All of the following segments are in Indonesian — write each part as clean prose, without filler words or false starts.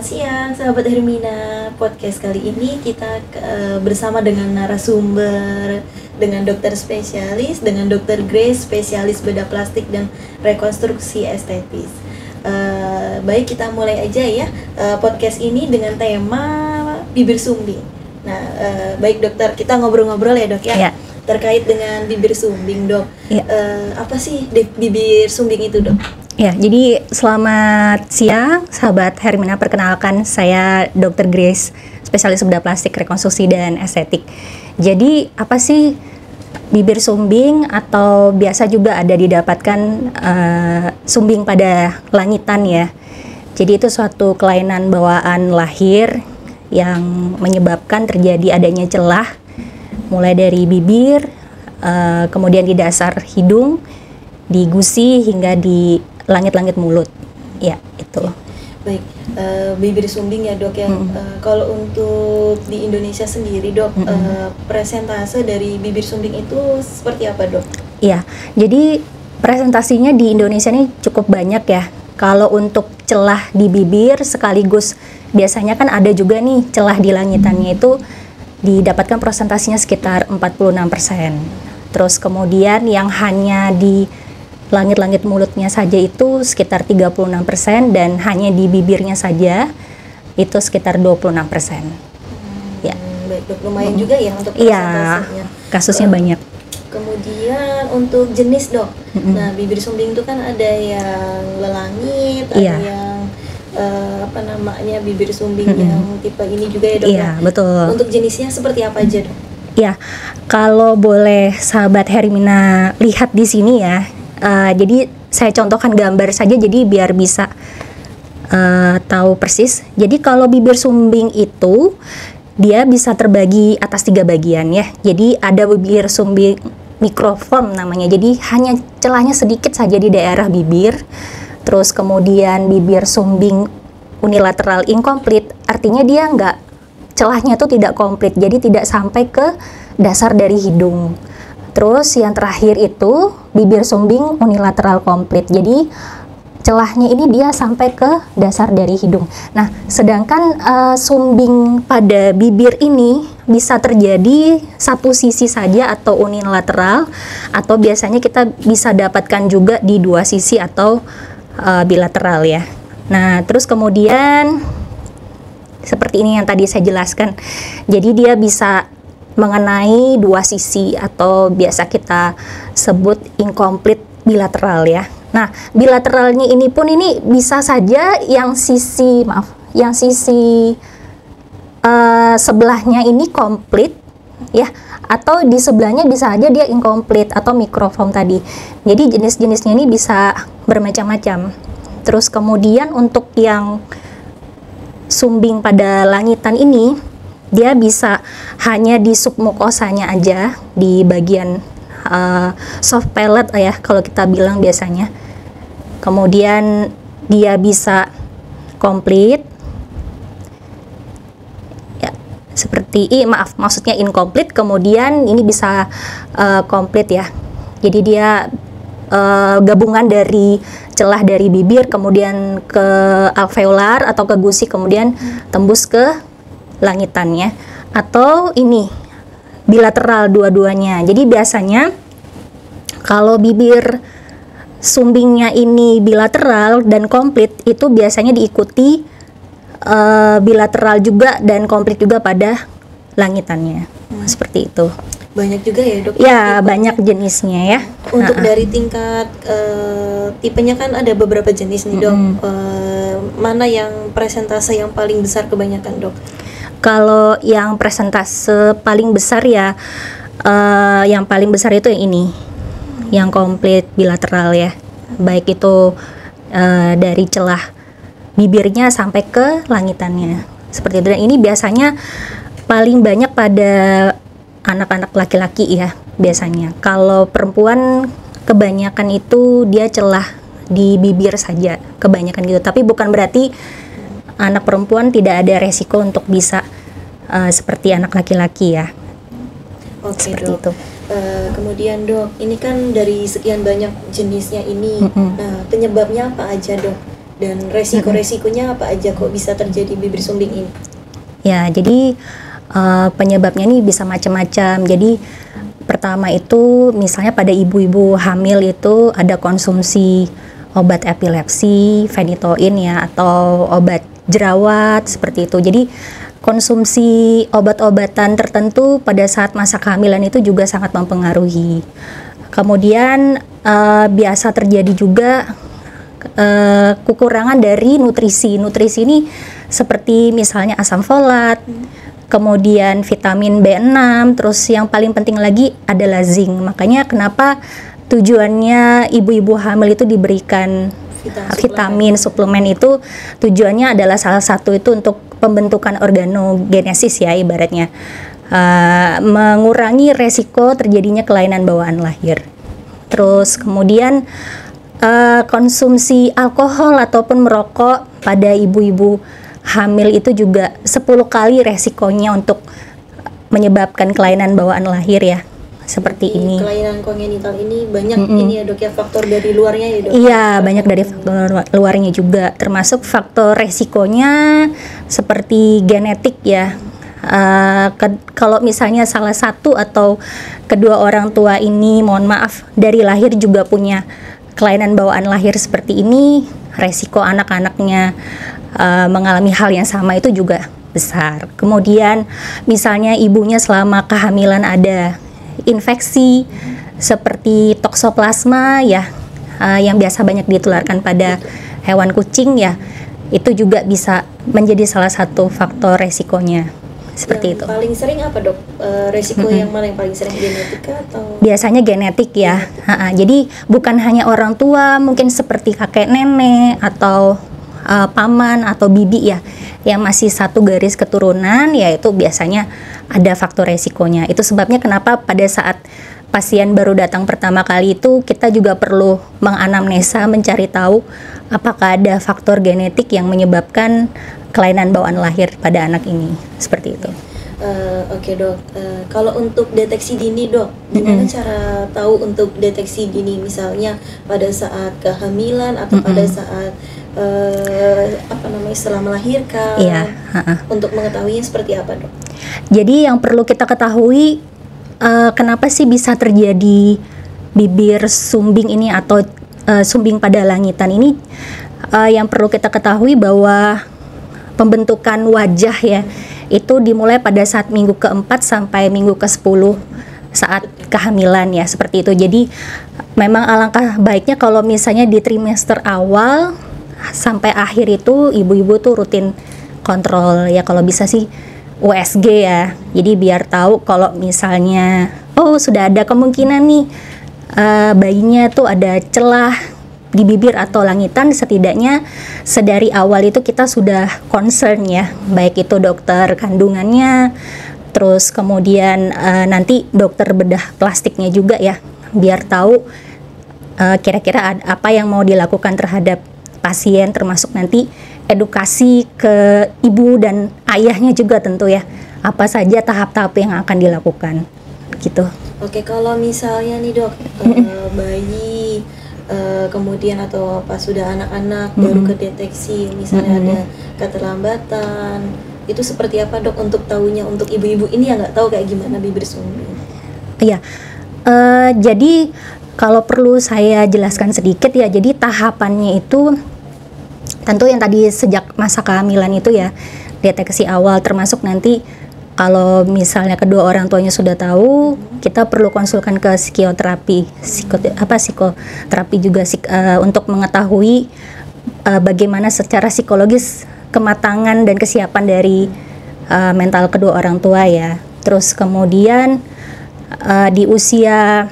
Selamat siang, sahabat Hermina. Podcast kali ini kita bersama dengan narasumber, dengan dokter spesialis, dengan dokter Grace, spesialis bedah plastik dan rekonstruksi estetis. Baik, kita mulai aja ya podcast ini dengan tema bibir sumbing. Nah, baik dokter, kita ngobrol-ngobrol ya dok ya. Ya. Terkait dengan bibir sumbing dok. Ya. Apa sih bibir sumbing itu dok? Ya, jadi selamat siang sahabat Hermina, perkenalkan saya Dr. Grace, spesialis bedah plastik, rekonstruksi dan estetik. Jadi apa sih bibir sumbing atau biasa juga ada didapatkan sumbing pada langitan ya. Jadi itu suatu kelainan bawaan lahir yang menyebabkan terjadi adanya celah mulai dari bibir, kemudian di dasar hidung, di gusi hingga di langit-langit mulut, ya itu. Baik, bibir sumbing ya dok ya. Kalau untuk di Indonesia sendiri dok, presentase dari bibir sumbing itu seperti apa dok? Iya, jadi presentasinya di Indonesia ini cukup banyak ya. Kalau untuk celah di bibir sekaligus biasanya kan ada juga nih celah di langitannya itu didapatkan presentasinya sekitar 46%. Terus kemudian yang hanya di langit-langit mulutnya saja itu sekitar 36% dan hanya di bibirnya saja itu sekitar 26%. Ya. Baik dok, lumayan juga ya untuk presentasenya. Iya, kasusnya banyak. Kemudian untuk jenis dok, nah bibir sumbing itu kan ada yang lelangit, Iya. ada yang apa namanya bibir sumbing yang tipe ini juga ya dok. Iya, Nah, betul. untuk jenisnya seperti apa aja dok? Ya, kalau boleh sahabat Hermina lihat di sini ya. Jadi saya contohkan gambar saja jadi biar bisa tahu persis. Jadi kalau bibir sumbing itu dia bisa terbagi atas 3 bagian ya. Jadi ada bibir sumbing mikroform namanya. Jadi hanya celahnya sedikit saja di daerah bibir. Terus kemudian bibir sumbing unilateral incomplete, artinya dia celahnya itu tidak komplit. Jadi tidak sampai ke dasar dari hidung. Terus yang terakhir itu bibir sumbing unilateral komplit. Jadi celahnya ini dia sampai ke dasar dari hidung. Nah, sedangkan sumbing pada bibir ini bisa terjadi satu sisi saja atau unilateral, atau biasanya kita bisa dapatkan juga di 2 sisi atau bilateral ya. Nah, terus kemudian seperti ini yang tadi saya jelaskan. Jadi dia bisa mengenai 2 sisi atau biasa kita sebut incomplete bilateral ya. Nah, bilateralnya ini pun ini bisa saja yang sisi sebelahnya ini komplit ya, atau di sebelahnya bisa aja dia incomplete atau mikroform tadi. Jadi jenis-jenisnya ini bisa bermacam-macam. Terus kemudian untuk yang sumbing pada langitan ini dia bisa hanya di submukosanya aja, di bagian soft palate ya kalau kita bilang biasanya. Kemudian dia bisa komplit ya, maksudnya incomplete, kemudian ini bisa komplit ya. Jadi dia gabungan dari celah dari bibir kemudian ke alveolar atau ke gusi kemudian tembus ke langitannya, atau ini bilateral dua-duanya. Jadi biasanya kalau bibir sumbingnya ini bilateral dan komplit itu biasanya diikuti bilateral juga dan komplit juga pada langitannya. Seperti itu. Banyak juga ya dok? Ya, banyak jenisnya ya. Untuk dari tingkat tipenya kan ada beberapa jenis nih dok. Mana yang presentase yang paling besar kebanyakan dok? Kalau yang presentase paling besar ya, yang paling besar itu yang ini, yang komplit bilateral ya. Baik itu dari celah bibirnya sampai ke langitannya. Seperti itu. Dan ini biasanya paling banyak pada anak-anak laki-laki ya biasanya. Kalau perempuan kebanyakan itu dia celah di bibir saja, kebanyakan gitu. Tapi bukan berarti anak perempuan tidak ada resiko untuk bisa seperti anak laki-laki ya. Oke, seperti dok. itu. Kemudian dok, ini kan dari sekian banyak jenisnya ini, nah penyebabnya apa aja dok? Dan resiko-resikonya apa aja kok bisa terjadi bibir sumbing ini? Ya, jadi penyebabnya ini bisa macam-macam. Jadi pertama itu misalnya pada ibu-ibu hamil itu ada konsumsi obat epilepsi, phenytoin ya, atau obat jerawat seperti itu. Jadi konsumsi obat-obatan tertentu pada saat masa kehamilan itu juga sangat mempengaruhi. Kemudian biasa terjadi juga kekurangan dari nutrisi. Nutrisi ini seperti misalnya asam folat, kemudian vitamin B6, terus yang paling penting lagi adalah zinc. Makanya kenapa tujuannya ibu-ibu hamil itu diberikan vitamin suplemen itu tujuannya adalah salah satu itu untuk pembentukan organogenesis ya ibaratnya, mengurangi resiko terjadinya kelainan bawaan lahir. Terus kemudian konsumsi alkohol ataupun merokok pada ibu-ibu hamil itu juga 10 kali resikonya untuk menyebabkan kelainan bawaan lahir ya. Seperti ini. Kelainan kongenital ini banyak ini ya dok ya, faktor dari luarnya ya dok? Iya, banyak dari faktor luarnya juga, termasuk faktor resikonya seperti genetik ya. Kalau misalnya salah satu atau kedua orang tua ini, mohon maaf, dari lahir juga punya kelainan bawaan lahir seperti ini, resiko anak-anaknya mengalami hal yang sama itu juga besar. Kemudian misalnya ibunya selama kehamilan ada infeksi seperti toksoplasma ya, yang biasa banyak ditularkan pada hewan kucing ya, itu juga bisa menjadi salah satu faktor resikonya. Seperti yang itu. Paling sering apa dok? Resiko yang mana yang paling sering, genetika atau? Biasanya genetik ya. Jadi bukan hanya orang tua, mungkin seperti kakek nenek atau paman atau bibi ya, yang masih satu garis keturunan, yaitu biasanya ada faktor resikonya. Itu sebabnya kenapa pada saat pasien baru datang pertama kali itu kita juga perlu menganamnesa, mencari tahu apakah ada faktor genetik yang menyebabkan kelainan bawaan lahir pada anak ini. Seperti itu. Oke dok, kalau untuk deteksi dini dok, gimana cara tahu untuk deteksi dini, misalnya pada saat kehamilan atau pada saat setelah melahirkan, untuk mengetahuinya seperti apa dok? Jadi yang perlu kita ketahui, kenapa sih bisa terjadi bibir sumbing ini atau sumbing pada langitan ini, yang perlu kita ketahui bahwa pembentukan wajah ya itu dimulai pada saat minggu ke-4 sampai minggu ke-10 saat kehamilan ya, seperti itu. Jadi memang alangkah baiknya kalau misalnya di trimester awal sampai akhir itu ibu-ibu tuh rutin kontrol ya, kalau bisa sih USG ya. Jadi biar tahu kalau misalnya sudah ada kemungkinan nih bayinya tuh ada celah di bibir atau langitan, setidaknya sedari awal itu kita sudah concern ya, baik itu dokter kandungannya, terus kemudian nanti dokter bedah plastiknya juga ya, biar tahu kira-kira apa yang mau dilakukan terhadap pasien, termasuk nanti edukasi ke ibu dan ayahnya juga tentu ya, apa saja tahap-tahap yang akan dilakukan gitu. Oke, kalau misalnya nih dok, bayi kemudian atau pas sudah anak-anak baru kedeteksi misalnya ada keterlambatan, itu seperti apa dok untuk tahunya, untuk ibu-ibu ini yang nggak tahu kayak gimana bibir sumbing? Iya, jadi kalau perlu saya jelaskan sedikit ya, jadi tahapannya itu tentu yang tadi sejak masa kehamilan itu ya, deteksi awal, termasuk nanti kalau misalnya kedua orang tuanya sudah tahu, kita perlu konsulkan ke psikoterapi, psikoterapi juga untuk mengetahui bagaimana secara psikologis kematangan dan kesiapan dari mental kedua orang tua ya. Terus kemudian di usia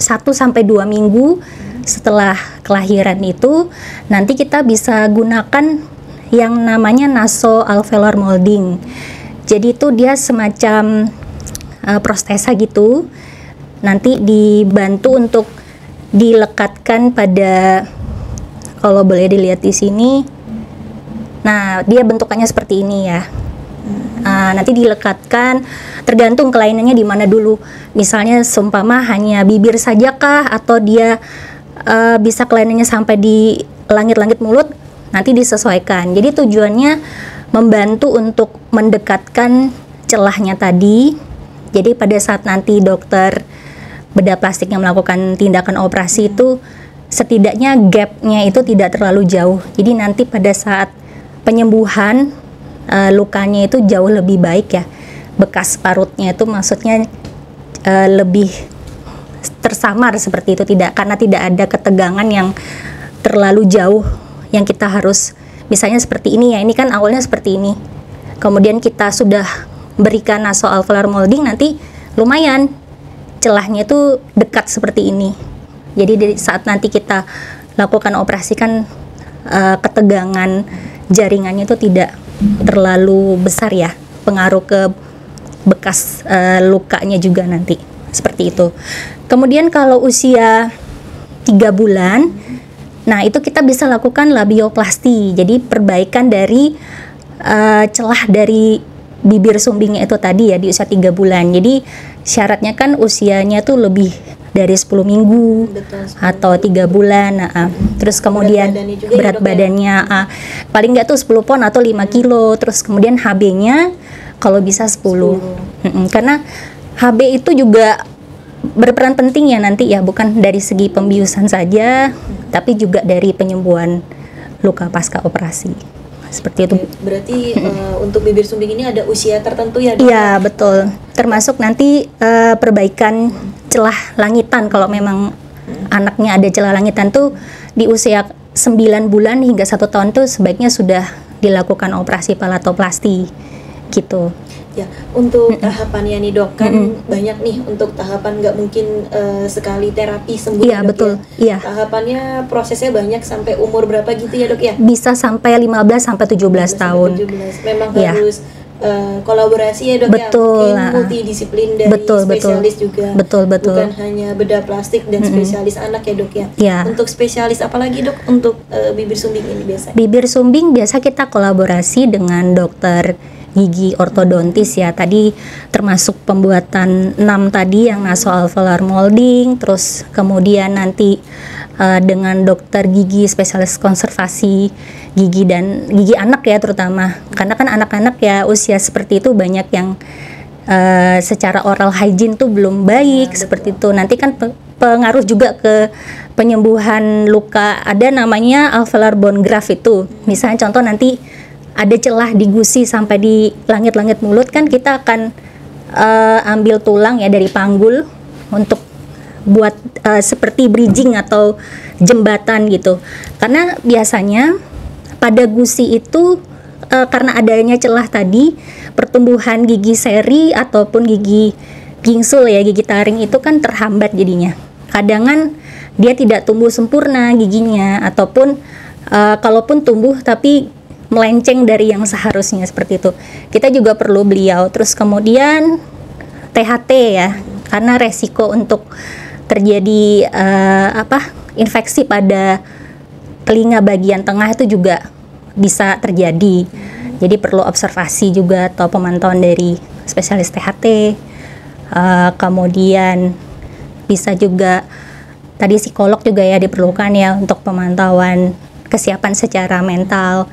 1-2 minggu setelah kelahiran itu, nanti kita bisa gunakan yang namanya nasoalveolar molding. Jadi itu dia semacam prostesa gitu, nanti dibantu untuk dilekatkan pada, kalau boleh dilihat di sini, nah dia bentukannya seperti ini ya. Nanti dilekatkan, tergantung kelainannya di mana dulu. Misalnya seumpama hanya bibir saja kah, atau dia bisa kelainannya sampai di langit-langit mulut, nanti disesuaikan. Jadi tujuannya membantu untuk mendekatkan celahnya tadi. Jadi pada saat nanti dokter bedah plastiknya melakukan tindakan operasi itu setidaknya gapnya itu tidak terlalu jauh. Jadi nanti pada saat penyembuhan lukanya itu jauh lebih baik ya. Bekas parutnya itu maksudnya lebih tersamar seperti itu, karena tidak ada ketegangan yang terlalu jauh yang kita harus, misalnya seperti ini ya, ini kan awalnya seperti ini, kemudian kita sudah berikan nasoalveolar molding, nanti lumayan celahnya itu dekat seperti ini. Jadi dari saat nanti kita lakukan operasi kan ketegangan jaringannya itu tidak terlalu besar ya, pengaruh ke bekas lukanya juga nanti seperti itu. Kemudian kalau usia 3 bulan, nah itu kita bisa lakukan labioplasti, jadi perbaikan dari celah dari bibir sumbingnya itu tadi ya di usia 3 bulan. Jadi syaratnya kan usianya tuh lebih dari 10 minggu. Betul, 10 atau 3 bulan. Terus kemudian berat badannya paling nggak tuh 10 pon atau 5 kilo. Terus kemudian HB-nya kalau bisa 10. Karena HB itu juga berperan penting ya nanti ya, bukan dari segi pembiusan saja, tapi juga dari penyembuhan luka pasca operasi. Seperti itu. Berarti untuk bibir sumbing ini ada usia tertentu ya, Dok? Iya, betul. Termasuk nanti perbaikan celah langitan, kalau memang anaknya ada celah langitan tuh di usia 9 bulan hingga 1 tahun tuh sebaiknya sudah dilakukan operasi palatoplasti gitu. Ya, untuk tahapannya nih, Dok, kan banyak nih untuk tahapan, nggak mungkin sekali terapi sembuh. Iya, Dok, betul. Ya. Iya. Tahapannya prosesnya banyak sampai umur berapa gitu ya, Dok ya? Bisa sampai 15 sampai 17 tahun. 17. Memang Ya. harus kolaborasi ya, Dok, Betul, ya. Mungkin multidisiplin dari betul, spesialis juga. Betul. Bukan hanya bedah plastik dan spesialis anak ya, Dok ya. Ya. Untuk spesialis apa lagi, Dok, untuk bibir sumbing ini biasa? Bibir sumbing biasa kita kolaborasi dengan dokter gigi ortodontis ya, tadi termasuk pembuatan 6 tadi yang nasoalveolar molding, terus kemudian nanti dengan dokter gigi spesialis konservasi gigi dan gigi anak ya terutama, karena kan anak-anak ya usia seperti itu banyak yang secara oral hygiene tuh belum baik seperti itu, nanti kan pengaruh juga ke penyembuhan luka. Ada namanya alveolar bone graft itu, misalnya contoh nanti ada celah di gusi sampai di langit-langit mulut, kan kita akan ambil tulang ya dari panggul untuk buat seperti bridging atau jembatan gitu. Karena biasanya pada gusi itu karena adanya celah tadi, pertumbuhan gigi seri ataupun gigi gingsul ya, gigi taring itu kan terhambat jadinya. Kadangan dia tidak tumbuh sempurna giginya, ataupun kalaupun tumbuh tapi melenceng dari yang seharusnya seperti itu. Kita juga perlu beliau. Terus kemudian THT ya, karena resiko untuk terjadi infeksi pada telinga bagian tengah itu juga bisa terjadi. Jadi perlu observasi juga atau pemantauan dari spesialis THT. Kemudian bisa juga tadi psikolog juga ya diperlukan ya untuk pemantauan kesiapan secara mental.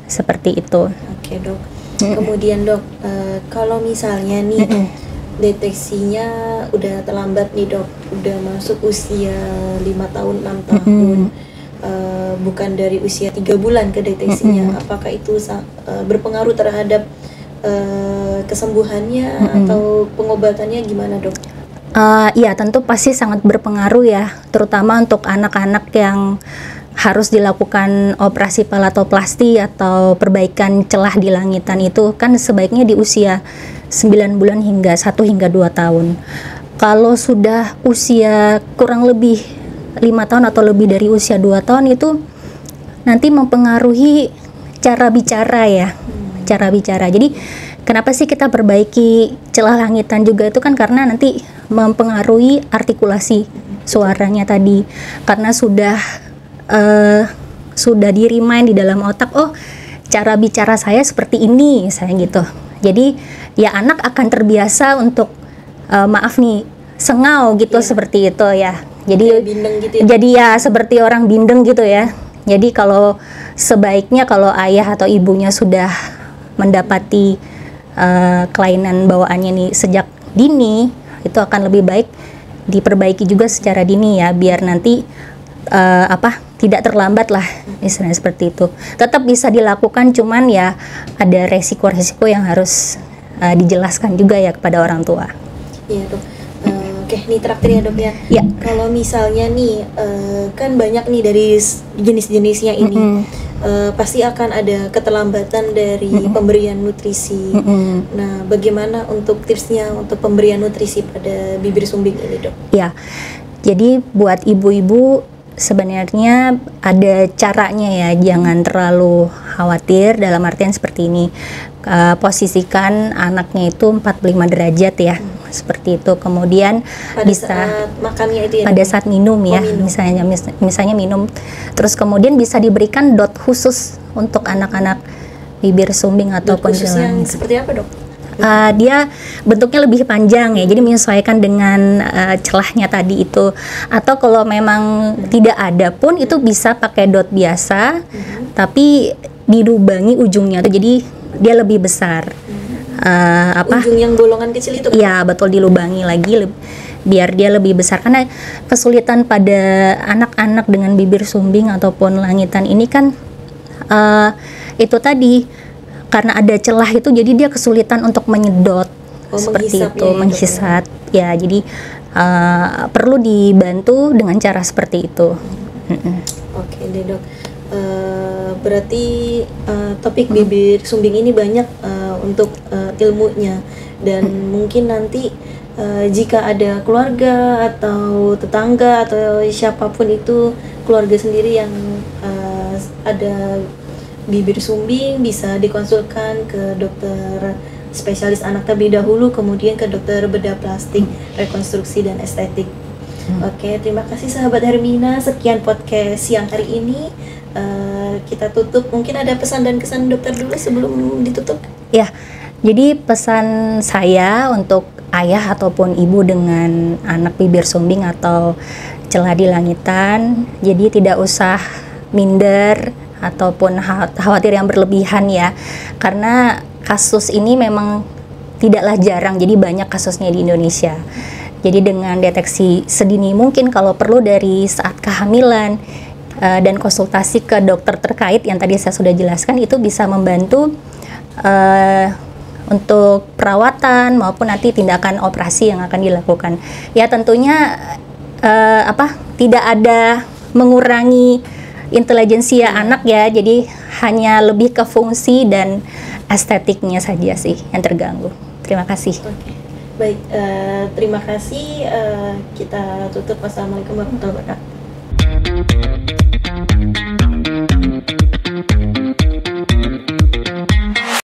Seperti itu. Oke, Dok. Kemudian, Dok, kalau misalnya nih deteksinya udah terlambat nih, Dok, udah masuk usia 5 tahun, 6 tahun, bukan dari usia 3 bulan ke deteksinya, apakah itu berpengaruh terhadap kesembuhannya atau pengobatannya gimana, Dok? Ya, tentu pasti sangat berpengaruh ya, terutama untuk anak-anak yang harus dilakukan operasi palatoplasti atau perbaikan celah di langitan itu kan sebaiknya di usia 9 bulan hingga 1 hingga 2 tahun. Kalau sudah usia kurang lebih 5 tahun atau lebih dari usia 2 tahun itu nanti mempengaruhi cara bicara ya, cara bicara. Jadi kenapa sih kita perbaiki celah langitan juga itu kan karena nanti mempengaruhi artikulasi suaranya tadi, karena sudah di-remind di dalam otak, oh cara bicara saya seperti ini, saya gitu. Jadi ya anak akan terbiasa untuk maaf nih sengau gitu, seperti itu ya. Jadi Kayak bindeng gitu ya? jadi ya seperti orang bindeng gitu ya. Jadi kalau sebaiknya kalau ayah atau ibunya sudah mendapati kelainan bawaannya nih sejak dini, itu akan lebih baik diperbaiki juga secara dini ya, biar nanti tidak terlambat lah, istilahnya seperti itu. Tetap bisa dilakukan, cuman ya ada resiko-resiko yang harus dijelaskan juga ya kepada orang tua. Iya dok. Oke, nih terakhir ya dok ya. Ya. Kalau misalnya nih, kan banyak nih dari jenis-jenisnya ini, pasti akan ada keterlambatan dari pemberian nutrisi. Nah, bagaimana untuk tipsnya untuk pemberian nutrisi pada bibir sumbing ini dok? Ya, jadi buat ibu-ibu sebenarnya ada caranya ya, jangan terlalu khawatir dalam artian seperti ini. Posisikan anaknya itu 45 derajat ya, seperti itu. Kemudian Pada bisa saat makannya itu ya? pada dok? saat minum ya, minum. misalnya minum. Terus kemudian bisa diberikan dot khusus untuk anak-anak bibir sumbing atau Dot khusus yang konjelan. seperti apa dok? Dia bentuknya lebih panjang ya, jadi menyesuaikan dengan celahnya tadi itu. Atau kalau memang tidak ada pun itu bisa pakai dot biasa, tapi dilubangi ujungnya tuh, jadi dia lebih besar. Ujung yang bolongan kecil itu kan? Iya betul, dilubangi lagi biar dia lebih besar, karena kesulitan pada anak-anak dengan bibir sumbing ataupun langitan ini kan itu tadi, karena ada celah itu jadi dia kesulitan untuk menyedot seperti menghisap itu, ya, menghisap ya. Jadi perlu dibantu dengan cara seperti itu. Oke deh dok. Berarti topik bibir sumbing ini banyak untuk ilmunya, dan mungkin nanti jika ada keluarga atau tetangga atau siapapun itu, keluarga sendiri yang ada bibir sumbing, bisa dikonsulkan ke dokter spesialis anak terlebih dahulu, kemudian ke dokter bedah plastik, rekonstruksi dan estetik. Oke, terima kasih sahabat Hermina. Sekian podcast siang hari ini. Kita tutup. Mungkin ada pesan dan kesan dokter dulu sebelum ditutup. Ya, jadi pesan saya untuk ayah ataupun ibu dengan anak bibir sumbing atau celah di langitan, jadi tidak usah minder ataupun khawatir yang berlebihan ya, karena kasus ini memang tidaklah jarang, jadi banyak kasusnya di Indonesia. Jadi dengan deteksi sedini mungkin, kalau perlu dari saat kehamilan dan konsultasi ke dokter terkait yang tadi saya sudah jelaskan, itu bisa membantu untuk perawatan maupun nanti tindakan operasi yang akan dilakukan. Ya tentunya tidak ada mengurangi intelijensia anak ya, jadi hanya lebih ke fungsi dan estetiknya saja sih yang terganggu. Terima kasih. Oke. Baik, terima kasih. Kita tutup. Wassalamualaikum warahmatullahi wabarakatuh.